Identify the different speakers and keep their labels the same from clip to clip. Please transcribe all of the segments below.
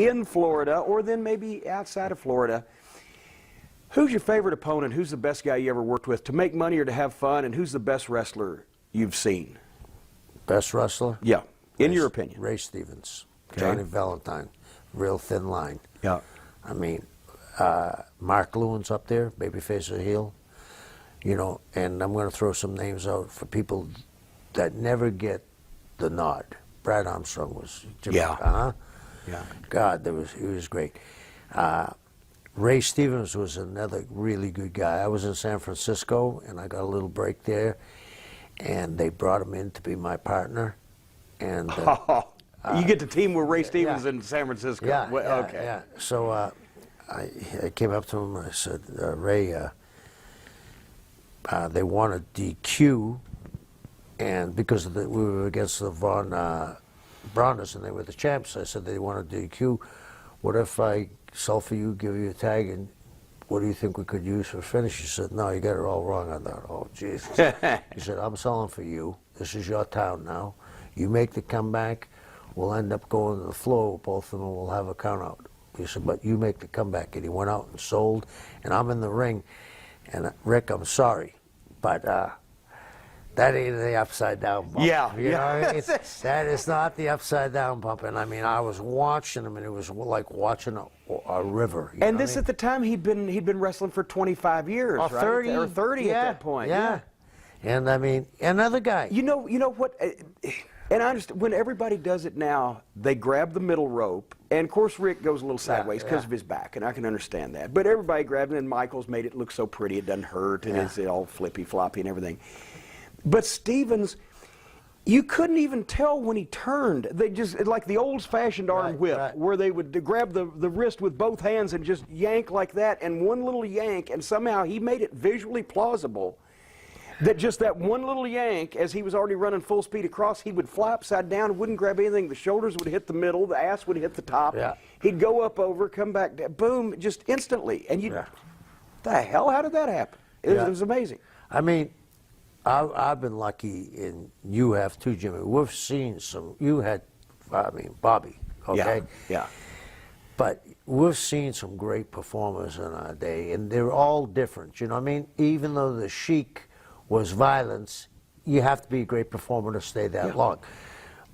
Speaker 1: in Florida or then maybe outside of Florida, who's your favorite opponent? Who's the best guy you ever worked with to make money or to have fun? And who's the best wrestler you've seen?
Speaker 2: Best wrestler?
Speaker 1: Yeah, in your opinion.
Speaker 2: Ray Stevens.
Speaker 1: Okay.
Speaker 2: Johnny Valentine. Real thin line.
Speaker 1: Yeah.
Speaker 2: I mean, Mark Lewin's up there, babyface or heel. You know, and I'm going to throw some names out for people that never get the nod. Brad Armstrong was.
Speaker 1: Yeah.
Speaker 2: Yeah. God, he was great. Ray Stevens was another really good guy. I was in San Francisco, and I got a little break there, and they brought him in to be my partner. And
Speaker 1: you get to team with Ray Stevens in San Francisco.
Speaker 2: Yeah,
Speaker 1: well, okay.
Speaker 2: Yeah. So I came up to him and I said, Ray, they wanted DQ, and because we were against the Von Brauners and they were the champs, I said they wanted DQ. What if I sell for you, give you a tag, and what do you think we could use for a finish? He said, no, you got it all wrong on that. Oh, Jesus. He said, I'm selling for you. This is your town now. You make the comeback, we'll end up going to the floor, both of them will have a count out. He said, but you make the comeback. And he went out and sold, and I'm in the ring. And Rick, I'm sorry, but that ain't the upside down bump.
Speaker 1: Yeah,
Speaker 2: you know what I mean? That is not the upside down bump. And I mean, I was watching him, and it was like watching a river.
Speaker 1: And this at the time he'd been wrestling for 25 years, right?
Speaker 2: 30,
Speaker 1: or 30 at that point.
Speaker 2: Yeah. And I mean, another guy.
Speaker 1: You know what? And I understand when everybody does it now, they grab the middle rope, and of course Rick goes a little sideways because of his back, and I can understand that. But everybody grabbed it, and Michaels made it look so pretty; it doesn't hurt, and it's all flippy floppy and everything. But Stevens, you couldn't even tell when he turned. They just like the old-fashioned arm whip, where they would grab the wrist with both hands and just yank like that, and one little yank, and somehow he made it visually plausible. That just that one little yank, as he was already running full speed across, he would fly upside down, wouldn't grab anything. The shoulders would hit the middle, the ass would hit the top.
Speaker 2: Yeah.
Speaker 1: He'd go up over, come back down, boom, just instantly. And you, the hell, how did that happen? It was amazing.
Speaker 2: I mean, I've been lucky, and you have too, Jimmy. We've seen some. You had, I mean, Bobby. Okay.
Speaker 1: Yeah.
Speaker 2: But we've seen some great performers in our day, and they're all different. You know what I mean? Even though the Sheik was violence, you have to be a great performer to stay that long.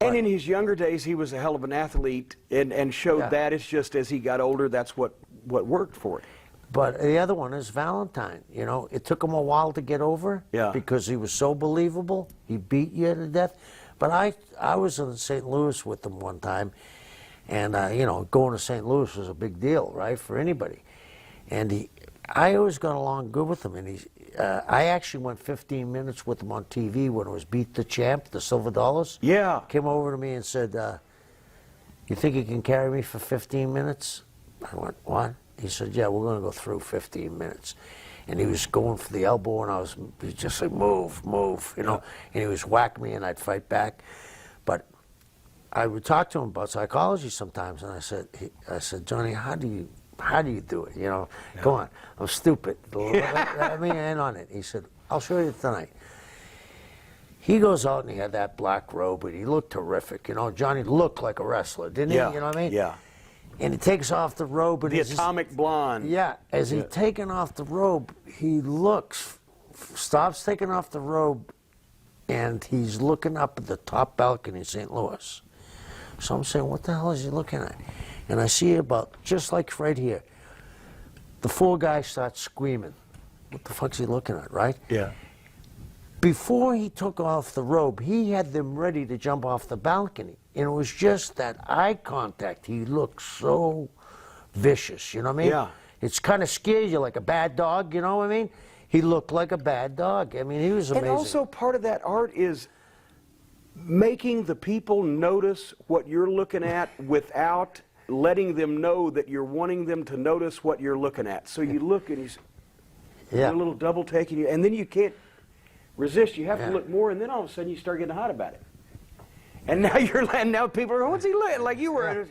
Speaker 1: And in his younger days, he was a hell of an athlete and showed that. It's just as he got older, that's what worked for him.
Speaker 2: But the other one is Valentine. You know, it took him a while to get over because he was so believable. He beat you to death. But I was in St. Louis with him one time, and, you know, going to St. Louis was a big deal, right, for anybody. And I always got along good with him, and I actually went 15 minutes with him on TV when it was Beat the Champ, the Silver Dollars. Yeah. Came over to me and said, you think you can carry me for 15 minutes? I went, what? He said, yeah, we're going to go through 15 minutes. And he was going for the elbow, and I was just like, move, move, you know. And he was whacking me, and I'd fight back. But I would talk to him about psychology sometimes, and I said, Johnny, how do you do it? You know, go on. I'm stupid. Let me in on it. He said, I'll show you tonight. He goes out and he had that black robe, and he looked terrific. You know, Johnny looked like a wrestler, didn't he? You know what I mean? Yeah. And he takes off the robe. And
Speaker 1: the atomic blonde.
Speaker 2: Yeah. As he's taking off the robe, he stops taking off the robe, and he's looking up at the top balcony in St. Louis. So I'm saying, what the hell is he looking at? And I see about, just like right here, the four guys start screaming. What the fuck's he looking at, right? Yeah. Before he took off the robe, he had them ready to jump off the balcony. And it was just that eye contact. He looked so vicious, you know what I mean? Yeah. It's kind of scares you like a bad dog, you know what I mean? He looked like a bad dog. I mean, he was amazing.
Speaker 1: And also part of that art is making the people notice what you're looking at without letting them know that you're wanting them to notice what you're looking at. So you look and he's a little double taking, and then you can't resist. You have to look more, and then all of a sudden you start getting hot about it. And now now people are going, what's he looking like you were?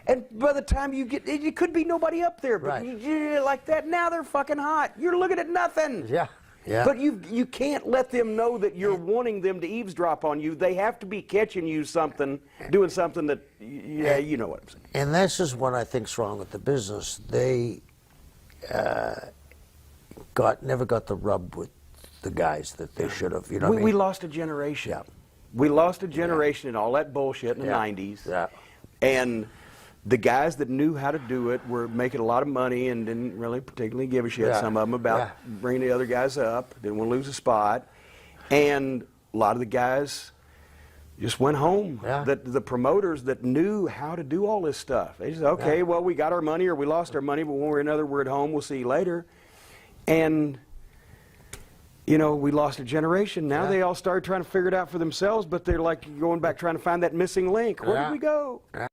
Speaker 1: And by the time you get, it could be nobody up there, but you like that. Now they're fucking hot. You're looking at nothing.
Speaker 2: Yeah. Yeah.
Speaker 1: But you can't let them know that you're wanting them to eavesdrop on you. They have to be catching you doing something that, yeah, you know what I'm saying.
Speaker 2: And this is what I think's wrong with the business. They never got the rub with the guys that they should have. You know what I mean?
Speaker 1: We lost a generation.
Speaker 2: Yeah.
Speaker 1: We lost a generation in all that bullshit in the 90s.
Speaker 2: Yeah.
Speaker 1: And the guys that knew how to do it were making a lot of money and didn't really particularly give a shit, some of them, about bringing the other guys up. Didn't want to lose a spot. And a lot of the guys just went home. The promoters that knew how to do all this stuff. They said, okay, well, we got our money or we lost our money, but when we're another, we're at home. We'll see you later. And you know, we lost a generation. Now they all started trying to figure it out for themselves, but they're like going back trying to find that missing link. Where did we go?